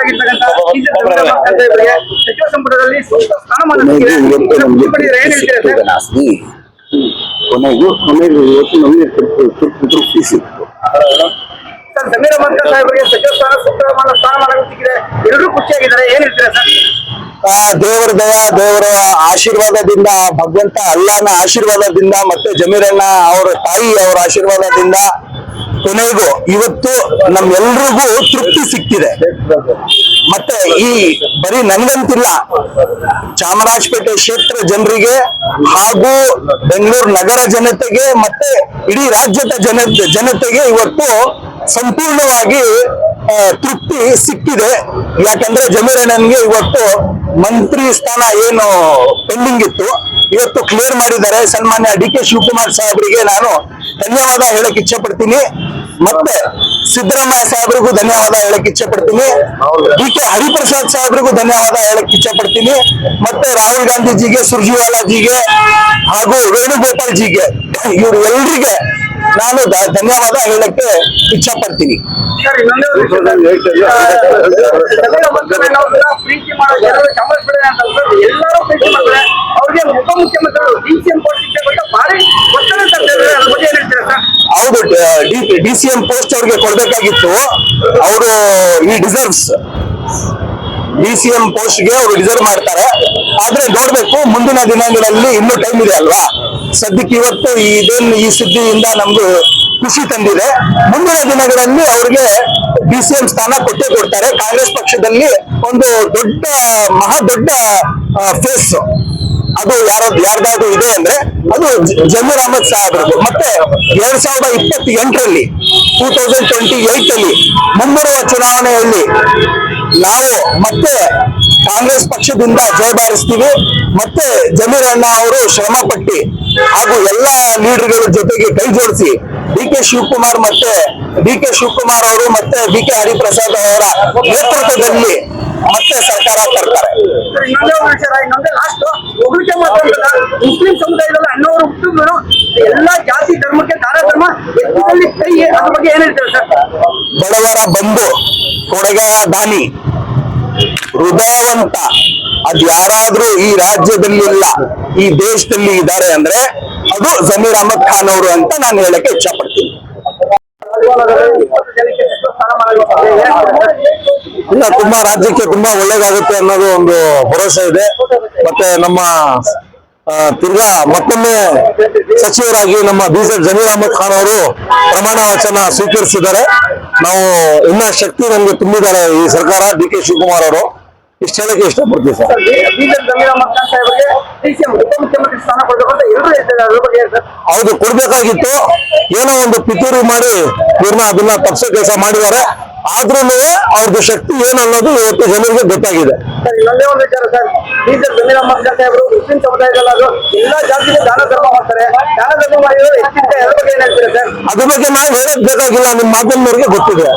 ಶಾಸಕರಾಗಿರ್ತಕ್ಕಂಥ ಸಚಿವ ಸಂಪುಟದಲ್ಲಿ ಸೂಕ್ತ ಸ್ಥಾನಮಾನ ಸಿಕ್ಕಿದೆ. ಏನ್ ಹೇಳ್ತೀರಾ ಸರ್? ಕೊನೆಗೂ ಇವತ್ತು ನಮಗೆ ತೃಪ್ತಿ ಸಿಕ್ತು. ಸರ್, ಜಮೀರ್ ಅಹಮದ್ ಖಾನ್ ಸಾಹೇಬರಿಗೆ ಸಚಿವ ಸ್ಥಾನಮಾನ ಸಿಕ್ಕಿದೆ. ಎಲ್ಲರೂ ಖುಷಿಯಾಗಿದ್ದಾರೆ. ಏನ್ ಹೇಳ್ತೀರಾ ಸರ್? ದೇವರ ದಯ, ದೇವರ ಆಶೀರ್ವಾದದಿಂದ, ಭಗವಂತ ಅಲ್ಲಾನ ಆಶೀರ್ವಾದದಿಂದ ಮತ್ತೆ ಜಮೀರಣ್ಣ ಅವರ ತಾಯಿ ಅವರ ಆಶೀರ್ವಾದದಿಂದ ಕೊನೆಗೂ ಇವತ್ತು ನಮ್ಮೆಲ್ರಿಗೂ ತೃಪ್ತಿ ಸಿಕ್ತಿದೆ. ಮತ್ತೆ ಈ ಬರೀ ನಂಗಂತಿಲ್ಲ, ಚಾಮರಾಜಪೇಟೆ ಕ್ಷೇತ್ರ ಜನರಿಗೆ ಹಾಗೂ ಬೆಂಗಳೂರು ನಗರ ಜನತೆಗೆ ಮತ್ತೆ ಇಡೀ ರಾಜ್ಯದ ಜನತೆಗೆ ಇವತ್ತು ಸಂಪೂರ್ಣವಾಗಿ ತೃಪ್ತಿ ಸಿಕ್ಕಿದೆ. ಯಾಕಂದ್ರೆ ಜಮೀರಣ್ಣನ್ಗೆ ಇವತ್ತು ಮಂತ್ರಿ ಸ್ಥಾನ ಏನು ಪೆಂಡಿಂಗ್ ಇತ್ತು ಇವತ್ತು ಕ್ಲಿಯರ್ ಮಾಡಿದ್ದಾರೆ. ಸನ್ಮಾನ್ಯ ಡಿ ಕೆ ಶಿವಕುಮಾರ್ ಸಾಹೇಬರಿಗೆ ನಾನು ಧನ್ಯವಾದ ಹೇಳಕ್ ಇಚ್ಛೆ ಪಡ್ತೀನಿ. ಮತ್ತೆ ಸಿದ್ದರಾಮಯ್ಯ ಸಾಹೇಬರಿಗೂ ಧನ್ಯವಾದ ಹೇಳಕ್ ಇಚ್ಛೆ ಪಡ್ತೀನಿ. ಡಿ ಕೆ ಹರಿಪ್ರಸಾದ್ ಸಾಹೇಬರಿಗೂ ಧನ್ಯವಾದ ಹೇಳಕ್ ಇಚ್ಛೆ ಪಡ್ತೀನಿ. ಮತ್ತೆ ರಾಹುಲ್ ಗಾಂಧಿಜಿಗೆ, ಸುರ್ಜಿವಾಲಾಜಿಗೆ ಹಾಗೂ ವೇಣುಗೋಪಾಲ್ ಜಿಗೆ, ಇವ್ರು ಎಲ್ರಿಗೆ ನಾನು ಧನ್ಯವಾದ ಹೇಳಕ್ಕೆ ಇಚ್ಛೆ ಪಡ್ತೀನಿ. ಪ್ರೀತಿ ಮಾಡೋ ಜನರು ಚಾಮರಾಜಪೇಟೆ ಎಲ್ಲರೂ ಪ್ರೀತಿ ಮಾಡ್ತಾರೆ. ಅವ್ರಿಗೆ ಉಪಮುಖ್ಯಮಂತ್ರಿಗಳು DCM ಪೋಸ್ಟ್ ಭಾರಿ ಒತ್ತಡ ತರ್ತಾರೆ. ಅದ್ರ ಬಗ್ಗೆ ಏನ್ ಹೇಳ್ತೀರಾ ಸರ್? ಹೌದು, DCM ಪೋಸ್ಟ್ ಅವ್ರಿಗೆ ಕೊಡ್ಬೇಕಾಗಿತ್ತು. ಅವರು ಈ ಡಿಸರ್ವ್ಸ್ DCM ಪೋಸ್ಟ್ಗೆ ಅವರು ಡಿಸರ್ವ್ ಮಾಡ್ತಾರೆ. ಆದ್ರೆ ನೋಡ್ಬೇಕು, ಮುಂದಿನ ದಿನಗಳಲ್ಲಿ ಇನ್ನೂ ಟೈಮ್ ಇದೆ ಅಲ್ವಾ. ಸದ್ಯಕ್ಕೆ ಇವತ್ತು ಈ ಸುದ್ದಿಯಿಂದ ನಮ್ಗೆ ಖುಷಿ ತಂದಿದೆ. ಮುಂದಿನ ದಿನಗಳಲ್ಲಿ ಅವ್ರಿಗೆ DCM ಸ್ಥಾನ ಕೊಟ್ಟೇ ಕೊಡ್ತಾರೆ. ಕಾಂಗ್ರೆಸ್ ಪಕ್ಷದಲ್ಲಿ ಒಂದು ದೊಡ್ಡ ಮಹಾ ದೊಡ್ಡ ಫೇಸ್ ಅದು ಯಾರ್ದಾದ್ರು ಇದೆ ಅಂದ್ರೆ ಅದು ಜಮೀರ್ ಅಹಮದ್ ಸಾಹೇಬ್ರದ್ದು. ಮತ್ತೆ 2028ರಲ್ಲಿ 2028 ಅಲ್ಲಿ ಮುಂಬರುವ ಚುನಾವಣೆಯಲ್ಲಿ ನಾವು ಮತ್ತೆ ಕಾಂಗ್ರೆಸ್ ಪಕ್ಷದಿಂದ ಜಯಭಾರಿಸ್ತೀವಿ. ಮತ್ತೆ ಜಮೀರ್ ಅಣ್ಣ ಅವರು ಶ್ರಮ ಪಟ್ಟಿ ಹಾಗೂ ಎಲ್ಲಾ ಲೀಡರ್ಗಳ ಜೊತೆಗೆ ಕೈ ಜೋಡಿಸಿ ಡಿ ಕೆ ಶಿವಕುಮಾರ್ ಅವರು ಮತ್ತೆ ಬಿ ಕೆ ಹರಿಪ್ರಸಾದ್ ಅವರ ನೇತೃತ್ವದಲ್ಲಿ ಮತ್ತೆ ಸರ್ಕಾರ ತರ್ತಾರೆ. ಇನ್ನೊಂದೇ ಲಾಸ್ಟ್ ಒಬ್ಬರಿಗೆ ಮಾತ್ರ ಮುಸ್ಲಿಂ ಸಮುದಾಯದಲ್ಲಿ ಅಣ್ಣವರು ಹುಟ್ಟಿದ್ರು ಎಲ್ಲಾ ಜಾತಿ ಧರ್ಮಕ್ಕೆ ದಾನ ಧರ್ಮ ಕೈ, ಅದ್ರ ಬಗ್ಗೆ ಏನ್ ಹೇಳ್ತಾರೆ ಸರ್? ಬಡವರ ಬಂಧು, ಕೊಡಗ ದಾನಿ, ಹೃದಯವಂತ ಅದ್ ಯಾರಾದ್ರೂ ಈ ರಾಜ್ಯದಲ್ಲಿ ಇಲ್ಲ, ಈ ದೇಶದಲ್ಲಿ ಇದ್ದಾರೆ ಅಂದ್ರೆ ಅದು ಜಮೀರ್ ಅಹಮದ್ ಖಾನ್ ಅವರು ಅಂತ ನಾನು ಹೇಳಕ್ಕೆ ಇಚ್ಛೆ ಪಡ್ತೀನಿ. ಇಲ್ಲ, ತುಂಬಾ ರಾಜ್ಯಕ್ಕೆ ತುಂಬಾ ಒಳ್ಳೇದಾಗುತ್ತೆ ಅನ್ನೋದು ಒಂದು ಭರವಸೆ ಇದೆ. ಮತ್ತೆ ನಮ್ಮ ತಿರ್ಗಾ ಮತ್ತೊಮ್ಮೆ ಸಚಿವರಾಗಿ ನಮ್ಮ ಜಮೀರ್ ಅಹಮದ್ ಖಾನ್ ಅವರು ಪ್ರಮಾಣ ವಚನ ಸ್ವೀಕರಿಸಿದ್ದಾರೆ. ನಾವು ಇನ್ನ ಶಕ್ತಿ ನಮ್ಗೆ ತುಂಬಿದ್ದಾರೆ ಈ ಸರ್ಕಾರ, ಡಿ ಕೆ ಶಿವಕುಮಾರ್ ಅವರು. ಇಷ್ಟ ಹೇಳಕ್ಕೆ ಇಷ್ಟಪಡ್ತೀವಿ ಸರ್. ಹೌದು, ಕೊಡ್ಬೇಕಾಗಿತ್ತು. ಏನೋ ಒಂದು ಪಿತೂರಿ ಮಾಡಿ ಇವ್ರನ್ನ ಅದನ್ನ ತಪ್ಪಿಸೋ ಕೆಲಸ ಮಾಡಿದ್ದಾರೆ. ಆದ್ರೂ ಅವ್ರದ್ದು ಶಕ್ತಿ ಏನು ಅನ್ನೋದು ಇವತ್ತು ಜನರಿಗೆ ಗೊತ್ತಾಗಿದೆ. ಇನ್ನೊಂದೇ ಒಂದು ವಿಚಾರ ಸರ್, ಜಮೀರ್ ಅಹಮದ್ ಖಾನ್ ಸಾಹೇಬರು ಮುಸ್ಲಿಂ ಸಮುದಾಯದಲ್ಲಾದ್ರು ಎಲ್ಲಾ ಜಾತಿಗೆ ದಾನ ಧರ್ಮ ಮಾಡ್ತಾರೆ. ದಾನ ಧರ್ಮ ಮಾಡಿದ್ರು ಅದ್ರ ಬಗ್ಗೆ ಏನ್ ಹೇಳ್ತೀರಾ ಸರ್? ಅದ್ರ ಬಗ್ಗೆ ನಾವು ಹೇಳಕ್ ಬೇಕಾಗಿಲ್ಲ, ನಿಮ್ಮ ಮಾಧ್ಯಮದವ್ರಿಗೆ ಗೊತ್ತಿದೆ.